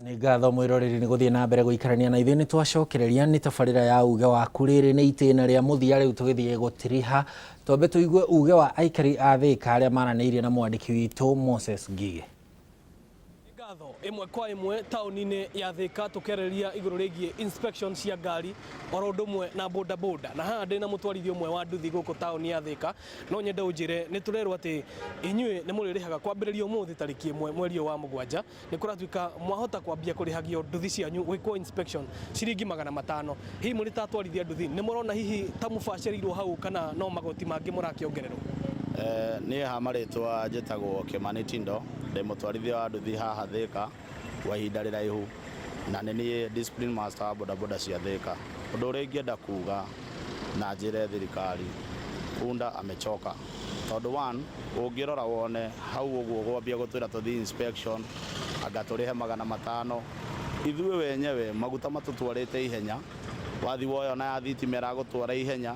Nĩ ngatho mwĩroreri nĩ gũthiĩ na mbere gũikarania na ithuĩ nĩ twacokereria nĩ tabarĩra ya uge waku rĩrĩ nĩ itĩna rĩa mũthia rĩu tũgĩthiĩ gũtiriha twambe tũigue uge wa aikari a Thika arĩa maranĩirie na mwandĩki witũ Moses Ngige. Ngatho ĩmwe kwa ĩmwe taũni-inĩ ya Thika tũkĩarĩrĩria igũrũ rĩgiĩ inspection cia ngari oro ũndũ ũmwe na boda boda, na haha ndĩ na mũtwarithia ũmwe wa nduthi gũkũ taũni ya Thika. No nyende ũnjĩre nĩ tũrerwo atĩ inyuĩ nĩ mũrĩrĩhaga kwambĩrĩria ũmũthĩ tarĩki 1 mweri wa mũgwanja nĩ kũratuĩka mwahota kwambia kũrĩhagio nduthi cianyu gwĩkwo inspection ciringi 500. Hihi mũrĩ ta atwarithia nduthi nĩ mũrona hihi ta mũbacĩrĩirwo hau kana no magoti mangĩ mũrakĩongererwo? Niĩ ha marĩtwa njĩtagwo Kimani Tindo, ndĩ mũtwarithia wa nduthi haha Thika kwa ihinda rĩraihu, na nĩ niĩ discipline master wa boda boda cia Thika. Ũndũ ũrĩa ingĩenda kuga na njĩre thirikari, punda amechoka. Tondũ one, ũngĩrora wone hau ũguo gwambia gũtwĩra tũthiĩ inspection anga tũrĩhe 500, ithuĩ wenyewe maguta matũtwarĩte ihenya, wathi woya na ya thitima ĩragũtwara ihenya,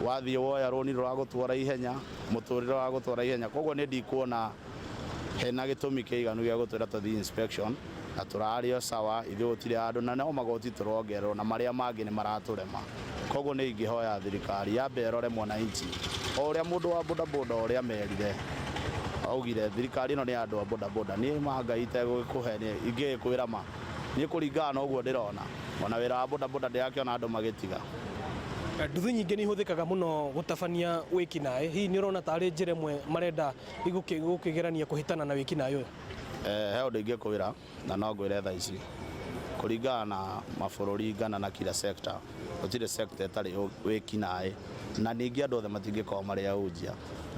wathi woya rũni rũragũtwara ihenya, mũtũrĩre ũragũtwara ihenya. Koguo nĩ ndikuona hena gĩtũmi kĩiganu gĩa gũtwĩra tũthiĩ inspection, na tũrario sawa, ithuĩ gũtirĩ andũ na no magoti tũrongererwo na marĩa mangĩ nĩ maratũrema. Koguo nĩ ingĩhoya thirikari yambe ĩrore mwananchi o ũrĩa mũndũ wa boda boda ũrĩa merire augire thirikari ĩno nĩ andũ a boda boda. Niĩ Ngai itegũkũhe ingĩkwĩra ma niĩ kũringana na ũguo ndĩrona ona wĩra wa boda boda ndĩrakĩona andũ magĩtiga. Nduthi nyingĩ nĩ ihũthĩkaga mũno gũtabania wĩkinaĩ, hihi nĩ ũrona tarĩ njĩra ĩmwe marenda gũkĩgerania kũhĩtana na wĩkinaĩ ũyũ? He ũndũ ingĩkwĩra na no ngwĩre thaa ici, kũringana na mabũrũri ngana na kila sector, gũtirĩ sector ĩtarĩ wĩkinaĩ, na ningĩ andũ othe matingĩkorwo marĩ ahunjia.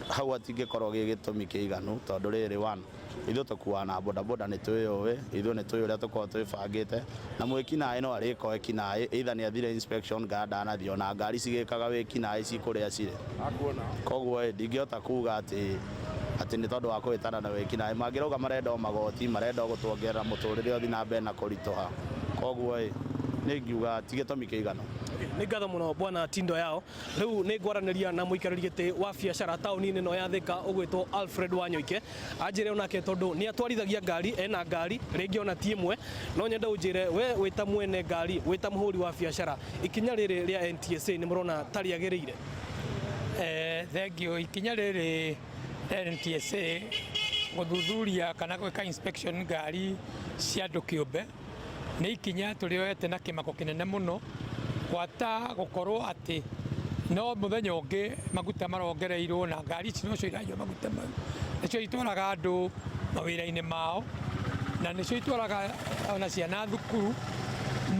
Hau hatingĩkorwo gĩ gĩtũmi kĩiganu tondũ rĩrĩ one, ithuĩ tũkuaga na boda boda nĩ twĩũĩ, ithuĩ nĩ twĩũĩ ũrĩa tũkoragwo twĩbangĩte, na mwĩkinaĩ no arĩko wĩkinaĩ either nĩ athire inspection kana ndanathiĩ, ona ngari cigĩkaga wĩkinaĩ cikũrĩa cirĩ. Koguo ndingĩhota kuga atĩ nĩ tondũ wa kũhĩtana na wĩkinaĩ. Mangĩrauga marenda o magoti, marenda gũtuongerera mũtũrĩre ũthiĩ na mbere na kũritũha, koguo nĩ ngiuga ti gĩtũmi kĩiganu. Nĩ ngatho mũno bwana Tindo yao. Rĩu nĩ ngwaranĩria na mũikarĩri gĩtĩ wa biacara taũni-inĩ ĩno ya Thika ũgwĩtwo Alfred Wanyoike, anjĩre onake tondũ nĩ atwarithagia ngari, ena ngari rĩngĩ ona ti ĩmwe. No nyenda ũnjĩre we wĩ ta mwene ngari, wĩ ta mũhũri wa biacara, ikinya rĩrĩ rĩa NTSA nĩ mũrona ta rĩagĩrĩire? Thengio, ikinya rĩrĩ NTSA gũthuthuria kana gwĩka inspection ngari cia andũ kĩũmbe nĩ ikinya tũrĩoete na kĩmako kĩnene mũno, gwata gũkorwo atĩ no mũthenya ũngĩ maguta marongereirwo na ngari ici nocio iranyua maguta mau, nacio itwaraga andũ mawĩra-inĩ mao, na nĩcio itwaraga ona ciana thukuru.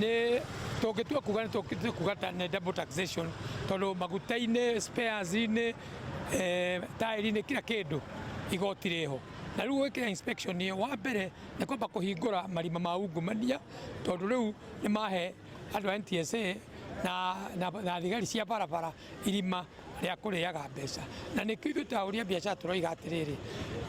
Nĩ tũngĩtua kuga nĩ kuga nĩ double taxation tondũ maguta-inĩ, spares-inĩ, taĩri-inĩ, kila kĩndũ igoti rĩho. Na rĩu gwĩkĩra inspection ĩyo, wa mbere nĩ kwamba kũhingũra marima ma ungumania, tondũ rĩu nĩ mahe andũ a NTSA na thigari cia barabara irima rĩa kũrĩaga mbeca. Na nĩkĩo ithuĩ ta ahũri a biacara tũroiga atĩrĩrĩ,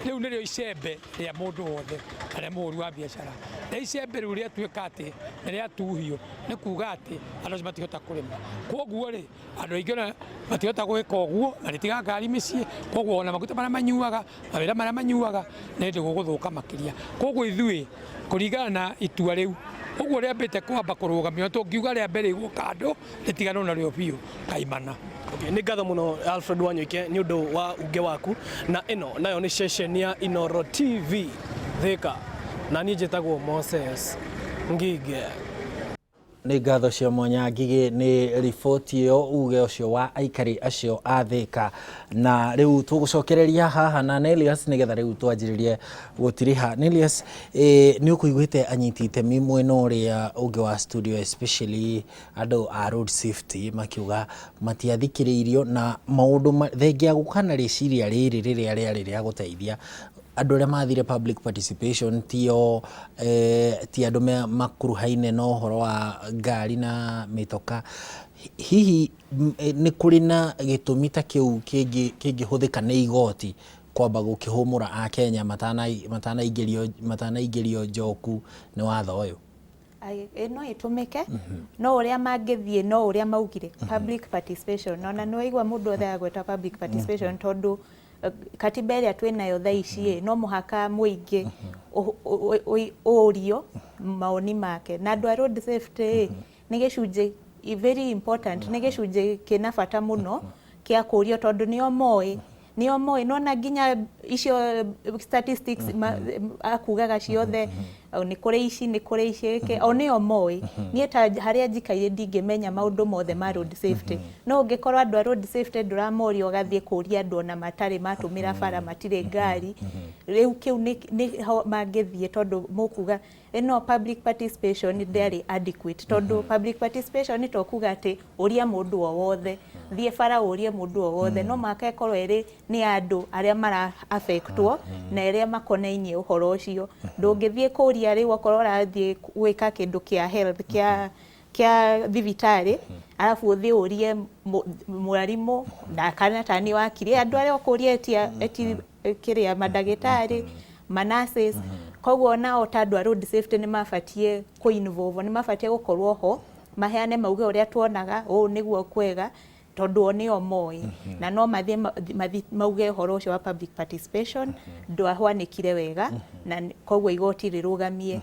rĩu nĩrĩo icembe rĩa mũndũ wothe arĩa mũhũri wa biacara, na icembe rĩu rĩatuĩka atĩ nĩ rĩatuhio nĩ kuga atĩ andũ acio matihota kũrĩma. Koguo rĩ, andũ aingĩ ona matihota gwĩka ũguo, marĩtigaga ngari mĩciĩ, koguo ona maguta marĩa manyuaga, mawĩra marĩa manyuaga nĩ hĩndĩ gũgũthũka makĩria. Koguo ithuĩ kũringana na itua rĩu, ũguo rĩambĩte kwamba kũrũgamio, tũngiuga rĩa mbere igwo kando rĩtiganwo narĩo biũ kaimana. Nĩ ngatho mũno Alfred Wanyoike nĩ ũndũ wa uge waku, na ĩno nayo nĩ ceceni ya Inooro TV Thika, na niĩ njĩtagwo Moses Ngige. Nĩ ngatho cia mwanya Ngige nĩ riboti ĩyo, uge ũcio wa aikari acio a Thika. Na rĩu tũgũcokereria haha na Nelius nĩgetha rĩu twanjĩrĩrie gũtiriha. Nelius, nĩ ũkũiguĩte anyiti itemi mwena ũrĩa ũngĩ wa studio, especially andũ a road safety makiuga matiathikĩrĩirio na maũndũ thengia gũkana rĩciria rĩrĩ rĩrĩa rĩarĩ rĩa gũteithia andũ arĩa mathire public participation, ti andũ makuruhaine na ũhoro wa ngari na mĩtoka. Hihi nĩ kũrĩ na gĩtũmi ta kĩu kĩngĩhũthĩka nĩ igoti kwamba gũkĩhũmũra a Kenya matanaingĩrio njoku nĩ watho ũyũ? No ĩtũmĩke, no ũrĩa mangĩthiĩ, no ũrĩa maugire public participation. Ona nĩ waigua mũndũ othe agweta public participation tondũ katiba ĩrĩa twĩnayo thaa ici no mũhaka mũingĩ ũrio maoni make, na andũ a road safety nĩ gĩcunjĩ very important, nĩ gĩcunjĩ kĩna bata mũno kĩa kũrio, tondũ nĩo moĩ nona nginya icio statistics akugaga ciothe nĩ kũrĩ ici nĩ kũrĩ ici o nĩo moĩ. Niĩ ta harĩa njikaire ndingĩmenya maũndũ mothe ma road safety, no ũngĩkorwo andũ a road safety ndũramoria ũgathiĩ kũria andũ ona matarĩ matũmĩra bara matirĩ ngari, rĩu kĩu nĩ mangĩthiĩ tondũ mũkuga ĩno public participation ndĩarĩ adequate, tondũ public participation to kuga atĩ ũria mũndũ o wothe, thiĩ bara ũrie mũndũ o wothe, no mũhaka ĩkorwo ĩrĩ nĩ andũ arĩa mara affectwo na arĩa makonainie ũhoro ũcio. Ndũngĩthiĩ kũria rĩu okorwo ũrathiĩ gwĩka kĩndũ kĩa health kĩa thibitarĩ arabu ũthiĩ ũrie mwarimũ na kana tani wakiri, andũ arĩa ũkũria kĩrĩa mandagĩtarĩ nurses. Koguo nao ta andũ a road safety nĩ mabatiĩ kũ-involve, nĩ mabatiĩ gũkorwo ho maheane mauge ũrĩa tuonaga ũũ nĩguo kwega, tondũ o nĩo moĩ na no mathiĩ mauge ũhoro ũcio wa public participation ndwahwanĩkire wega, na koguo igoti rĩrũgamie.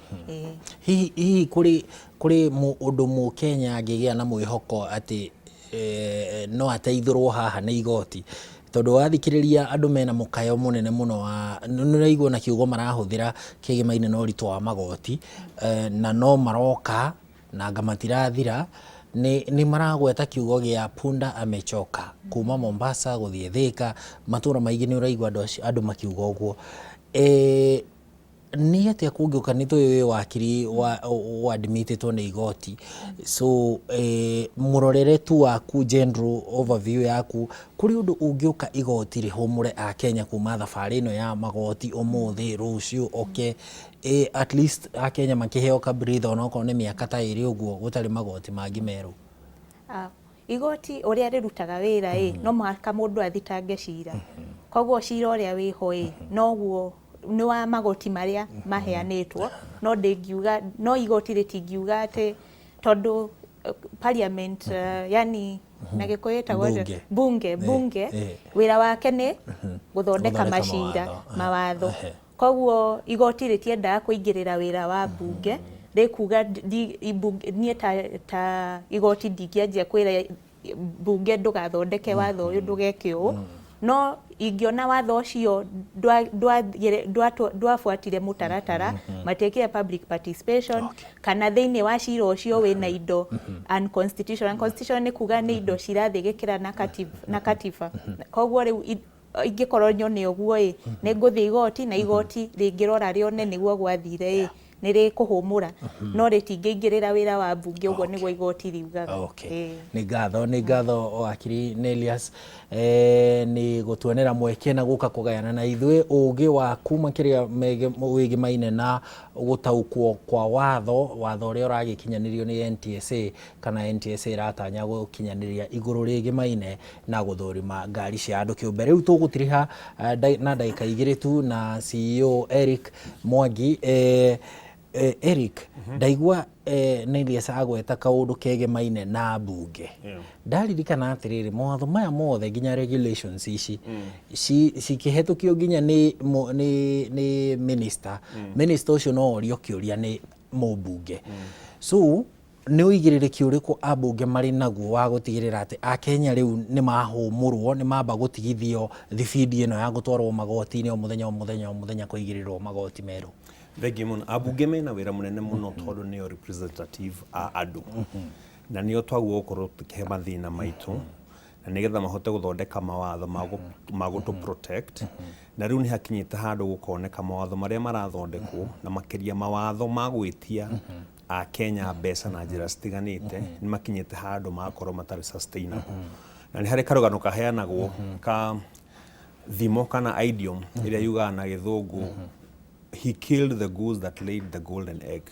Hihi kũrĩ ũndũ Mũkenya angĩgĩa na mwĩhoko atĩ no ateithũrwo haha nĩ igoti, tondũ wathikĩrĩria andũ mena mũkayo mũnene mũno wa nĩraigua na kiugo marahũthĩra kĩgĩmaine na ũritũ wa magoti, na no maroka na anga matirathira, ni maragweta kiugo gĩa punda amechoka kuma Mombasa gũthiĩ Thika, matũra maingĩ nĩ ũraigua andũ makiuga ũguo. Nĩ atĩa kũngĩũka nĩ tũĩ wakiri admitĩtwo nĩ igoti, so mũrorere tu waku general overview yaku, kũrĩ ũndũ ũngĩũka igoti rĩhũmũre a Kenya kuma thabarĩ ĩno ya magoti ũmũthĩ rũciũ at least a Kenya makĩheo kabritha onokorwo nĩ mĩaka ta ĩrĩ ũguo gũtarĩ magoti mangĩ merũ? Igoti ũrĩa rĩrutaga wĩra no mũhaka mũndũ athitange cira, koguo cira ũrĩa wĩho noguo nĩ wa magoti marĩa maheanĩtwo, no ndĩngiuga, no igoti rĩtingiuga atĩ tondũ parliament yani na Gĩkũyũ ĩtagwo bunge wĩra wake nĩ gũthondeka macira mawatho, koguo igoti rĩtiendaga kũingĩrĩra wĩra wa bunge, rĩkuga niĩ ta igoti ndingĩanjia kwĩra bunge ndũgathondeke watho ũyũ ndũgeke ũũ, no ingĩona watho ũcio ndwabuatire mũtaratara matiekire public participation, kana thĩinĩ wa cira ũcio wĩna indo unconstitutional. Unconstitutional nĩ kuga nĩ indo cirathiĩ gĩkĩra na katiba, koguo rĩu ingĩkorwo nyone ũguo nĩ ngũthiĩ igoti na igoti rĩngĩrora rĩone nĩguo gwathire nĩ rĩkũhũmũra, no rĩtingĩingĩrĩra wĩra wa bunge, ũguo nĩguo igoti riugaga. Nĩ ngatho wakiri Nelius, nĩ gũtuonera mweke na gũka kũgayana na ithuĩ ũgĩ waku makĩria wĩgĩmaine na gũtaũkwo kwa watho ũrĩa ũragĩkinyanĩrio nĩ NTSA, kana NTSA ĩratanya gũkinyanĩria igũrũ rĩgĩmaine na gũthũrima ngari cia andũ kĩũmbe. Rĩu tũgũtiriha na ndagĩka igĩrĩ tu na CEO Eric Mwangi. Eric, ndaigua Nelius agweta kaũndũ kegemaine na bunge. Ndaririkana atĩrĩrĩ, mawatho maya mothe nginya regulations ici cikĩhetũkio nginya nĩ minister ũcio no orio kĩũria nĩ mũbunge. So nĩ ũigĩrĩrĩki ũrĩkũ ambunge marĩ naguo wa gũtigĩrĩra atĩ Akenya rĩu nĩ mahũmũrwo, nĩ mamba gũtigithio thibindi ĩno ya gũtwarwo magoti-inĩ o mũthenya kũigĩrĩrwo magoti merũ? Thengiũ mũno. Ambunge mena wĩra mũnene mũno tondũ nĩo representative a andũ, na nĩo twagwo gũkorwo tũkĩhe mathĩna maitũ na nĩgetha mahote gũthondeka mawatho ma gũtũ protect, na rĩu nĩ hakinyĩte handũ gũkoneka mawatho marĩa marathondekwo na makĩria mawatho ma gwĩtia a Kenya mbeca na njĩra citiganĩte nĩ makinyĩte handũ magakorwo matarĩ sustainable. Na nĩ harĩ karũgano kaheanagwo ka thimo kana idiom ĩrĩa yugaga na Gĩthũngũ, he killed the goose that laid the golden egg.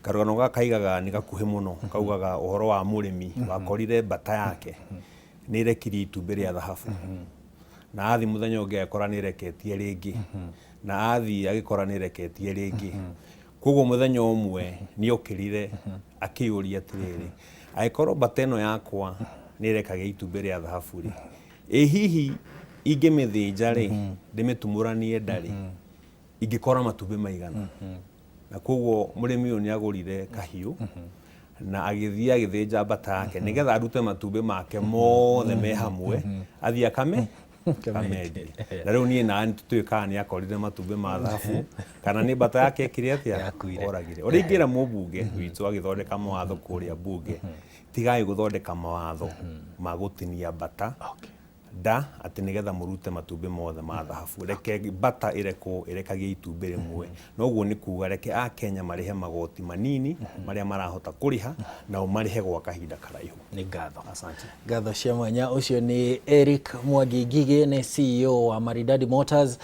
Karũgano gaka kaigaga nĩ gakuhĩ mũno, kaugaga ũhoro wa mũrĩmi wakorire mbata yake nĩ irekirie itumbĩ rĩa thahabu, na athi mũthenya ũngĩ agĩkora nĩ ireketie rĩngĩ, na athi agĩkora nĩ ireketie rĩngĩ. Koguo mũthenya ũmwe nĩ okĩrire akĩyũria atĩrĩrĩ, agĩkorwo mbata ĩno yakwa nĩ irekagia itumbĩ rĩa thahabu rĩ, hihi ingĩmĩthĩnja rĩ ndĩmĩtumũranie ndarĩ ingĩkora matumbĩ maigana na koguo mũrĩmi ũyũ nĩagũrire kahiũ na agĩthiĩ agĩthĩnja mbata yake nĩgetha arute matumbĩ make mothe me hamwe athiĩ akamendie na rĩu niĩ nawe nĩtũtuĩkaga nĩakorire matumbĩ ma thabu kana nĩ mbata yake ekire atĩa oragire. Ũrĩa ingĩra mũmbunge witũ agĩthondeka mawatho kũrĩa mbunge tigai gũthondeka mawatho ma gũtinia mbata da atĩ nĩgetha mũrute matumbĩ mothe ma thahabu, reke mbata ĩrekwo ĩrekagie itumbĩ rĩmwe. Noguo nĩ kuga reke Akenya marĩhe magoti manini marĩa marahota kũrĩha nao marĩhe gwa kahinda karaihu. Nĩ ngatho. Asante. Ngatho cia mwanya. Ũcio nĩ Eric Mwangi Ngigĩ, nĩ CEO wa Maridadi Motors.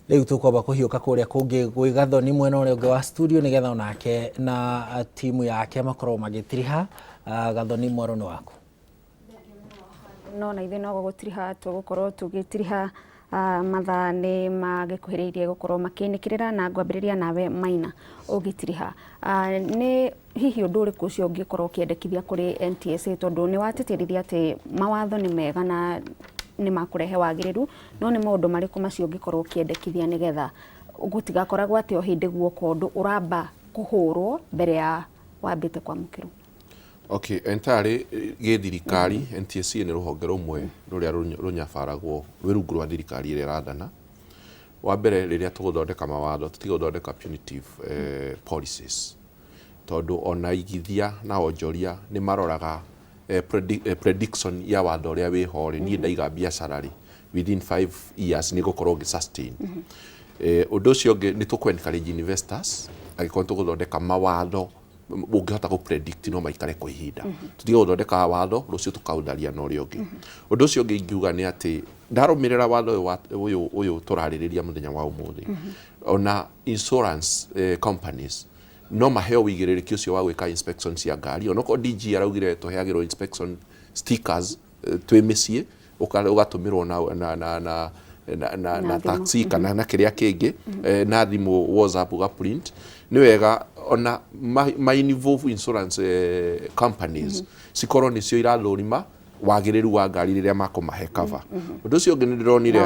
Rĩu tũkwamba kũhiũka kũrĩa kũngĩ gwĩ Gathoni mwena ũrĩa ũngĩ wa studio nĩgetha onake na timu yake makorwo magĩtiriha. Gathoni mwaro nĩ waku. No na ithe no gũgũtiriha tũgũkorwo tũgĩtiriha mathaa nĩ magĩkuhĩrĩirie gũkorwo makĩnĩkĩrĩra na ngwambĩrĩria nawe Maina ũgĩtiriha. Nĩ hihi ũndũ ũrĩkũ ũcio ũngĩkorwo ũkĩendekithia kũrĩ NTSA tondũ nĩ watĩtĩrithia atĩ mawatho nĩ mega na nĩ makũrehe wagĩrĩru, no nĩ maũndũ marĩkũ macio ũngĩkorwo ũkĩendekithia nĩgetha gũtigakoragwo atĩ o hĩndĩ guoka ũndũ ũramba kũhũrwo mbere ya wambĩte kwamũkĩrwo? Okay, entirely gĩthirikari NTSA nĩ rũhonge rũmwe rũrĩa rũnyabaragwo rwĩ rungu rwa thirikari ĩrĩa ĩrathana. Wa mbere rĩrĩa tũgũthondeka mawatho tũtigũthondeka punitive policies tondũ ona igithia na onjoria nĩ maroraga prediction ya watho ũrĩa wĩho rĩ, niĩ ndaiga biacara rĩ within 5 years nĩ gũkorwo sustain. Ũndũ ũcio ũngĩ nĩ tũkwencourage investors agĩkorwo tũgũthondeka mawatho ũngĩhota gũ predict no maikare kwa ihinda. Tũtige gũthondeka watho rũciũ tũkaũtharia na ũrĩa ũngĩ. Ũndũ ũcio ũngĩ ingiuga nĩ atĩ ndarũmĩrĩra watho ũyũ tũrarĩrĩria mũthenya wa ũmũthĩ. Ona insurance companies no maheo wĩigĩrĩrĩki ũcio wa gwĩka inspection cia ngari. Ona ko DG araugire tũheagĩrwo inspection stickers twĩ mĩciĩ ũgatũmĩrwo na taxi kana na kĩrĩa kĩngĩ na thimũ WhatsApp uga print. Nĩ wega ona involve insurance companies cikorwo nĩcio irathũrima wagĩrĩru wa ngari rĩrĩa makũmahe cover. Ũndũ ũcio ũngĩ nĩ ndĩronire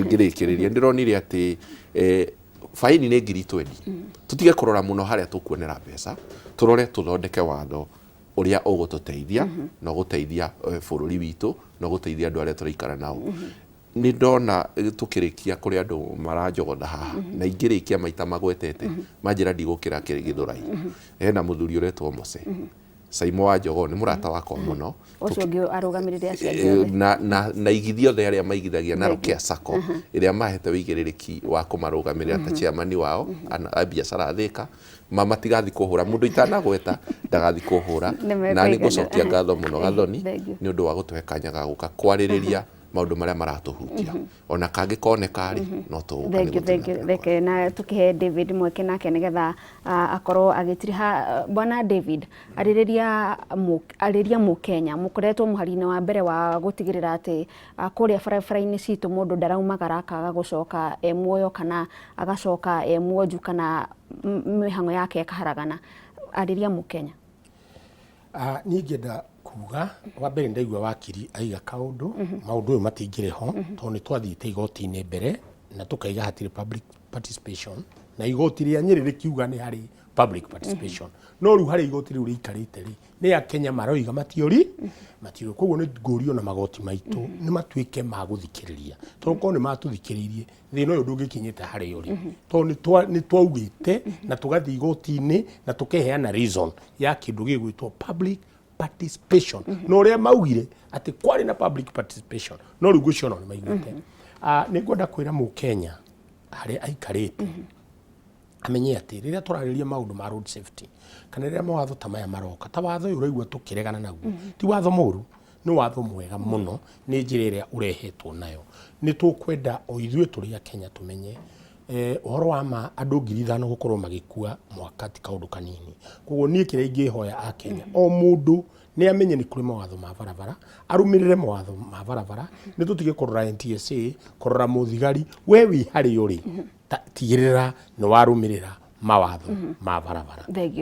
ngĩrĩkĩrĩria ndĩronire atĩ faini nĩ 20,000. Tutige kũrora mũno harĩa tũkuonera mbeca, tũrore tũthondeke watho ũrĩa ũgũtũteithia na gũteithia bũrũri witũ na gũteithia andũ arĩa tũraikara nao. Nĩ ndona tũkĩrĩkia kũrĩ andũ maranjogotha haha na ingĩrĩkia maita magwetete manjĩra ndigũkĩra Gĩthũrai. Hena mũthuri ũretwo Mose Saimo wa Njogo nĩ mũrata wakwa mũno. Ũcio ũngĩ arũgamĩrĩria aciari na igithio arĩa maigithagia na Rokia Sacco ĩrĩa mahete wĩigĩrĩrĩki wa kũmarũgamĩrĩra ta chairman wao a biacara Thĩka matigathi kũhũra mũndũ itanagweta ndagathi kũhũra. Na nĩ ngũcokia ngatho mũno Gathoni nĩ ũndũ wa gũtũhe kanya ga gũka kwarĩrĩria maũndũ marĩa maratũhutia ona kangĩkoneka rĩ no tũgũka. Theke na tũkĩhe David mweke nake nĩgetha akorwo agĩtiriha. Bwana David, arĩrĩria Mũkenya mũkoretwo mũhari-inĩ wa mbere wa gũtigĩrĩra atĩ kũrĩa barabara-inĩ citũ mũndũ ndaraumagara akaga gũcoka muoyo kana agacoka muonju kana mĩhang'o yake ĩkaharagana. Arĩrĩria Mũkenya. Niĩ ngĩenda kuga wa mbere ndaigua wakiri aiga kaũndũ maũndũ ũyũ matingĩrĩ ho tondũ nĩ twathiĩte igoti-inĩ mbere na tũkaiga hatirĩ public participation na igoti rĩa Nyĩrĩ rĩkiuga nĩ harĩ public participation. No rĩu harĩ igoti rĩu rĩikarĩte rĩ nĩ Akenya maroiga matiũri. Koguo nĩ ngũrio na magoti maitũ nĩ matuĩke ma gũthikĩrĩria tondũ korwo nĩ matũthikĩrĩirie thĩna ũyũ ndũngĩkinyĩte harĩa ũrĩ tondũ nĩ twaugĩte na tũgathiĩ igoti-inĩ na tũkeheana reason ya kĩndũ gĩgwĩtwo public participation. No ũrĩa maugire atĩ kwarĩ na public participation no rĩu ngũcio nĩ maiguĩte. Nĩ ngwenda kwĩra Mũkenya harĩa aikarĩte amenye atĩ rĩrĩa tũrarĩrĩria maũndũ ma road safety kana rĩrĩa mawatho ta maya maroka ta watho ũyũ ũraigua tũkĩregana naguo ti watho mũru, nĩ watho mwega mũno, nĩ njĩra ĩrĩa ũrehetwo nayo. Nĩ tũkwenda o ithuĩ tũrĩ Akenya tũmenye ũhoro wa ma andũ 5,000 gũkorwo magĩkua mwaka ti kaũndũ kanini. Koguo niĩ kĩrĩa ingĩhoya Akenya o mũndũ nĩ amenye nĩ kũrĩ mawatho ma barabara, arũmĩrĩre mawatho ma barabara. Nĩ tũtige kũrora NTSA kũrora mũthigari we wĩ harĩ ũrĩ tigĩrĩra nĩ warũmĩrĩra mawatho ma barabara. Thank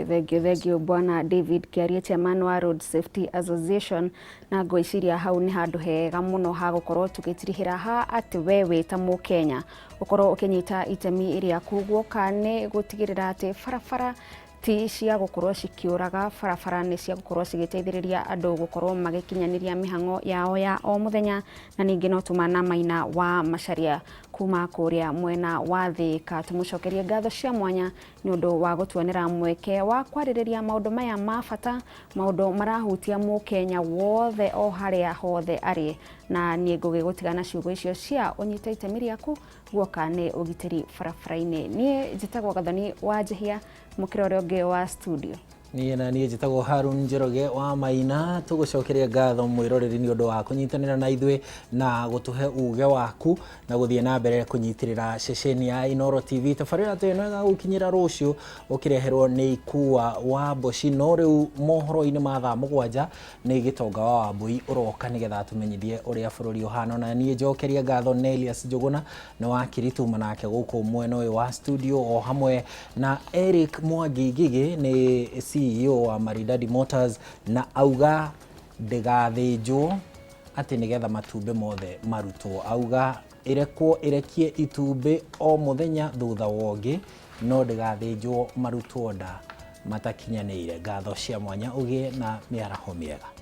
you Bwana David Kiarie, chairman wa Road Safety Association, na ngwiciria hau ni handu hega muno ha gukorwo tugitirihira ha ati wewe ta Mukenya ukorwo ukinyita itemi iria kugwoka ni gutigirira ati barabara ti cia gukorwo cikiuraga, barabara ni cia gukorwo cigiteithiriria andu gukorwo magikinyaniria mihango yao ya o muthenya, na ningi no tumana Maina wa Macharia kuma kuria mwena wa Thika. Tumucokerie ngatho cia mwanya ni undu wa gutuonera mweke wa kwaririria maundu maya ma bata, maundu marahutia Mukenya wothe o haria hothe ari, na nie ngugigutigana ciugo icio cia unyite itemi riaku guoka ni ugitiri barabara-ini. Nie njitagwo Gathoni wa Njihia, mukira uria ungi wa studio. Niĩ na niĩ njĩtagwo Harun Njoroge wa Maina. Tũgũcokeria ngatho mwĩroreri nĩ ũndũ wa kũnyitanĩra na ithuĩ na gũtũhe uge waku na gũthiĩ na mbere kũnyitĩrĩra ceceni ya Inooro TV. Tabarĩra ta ĩno ĩgagũkinyĩra rũciũ ũkĩreherwo nĩ Ikua wa Mboci, no rĩu mohoro-inĩ ma thaa 7 nĩ Gĩtonga wa Wambui ũroka nĩgetha tũmenyithie ũrĩa bũrũri ũhana. Na niĩ njokeria ngatho Nelias Njũgũna nĩ wa Kirituma nake gũkũ mwena ũyũ wa studio, o hamwe na Eric Mwangi Ngigĩ nĩ CEO wa Maridadi Motors, na auga ndĩgathĩnjwo atĩ nĩgetha matumbĩ mothe marutwo. Auga irekie itumbĩ o mũthenya thutha wongĩ, no ndĩgathĩnjwo marutwo nda matakinyanĩire. Ngatho cia mwanya ũgĩe na mĩaraho mĩega.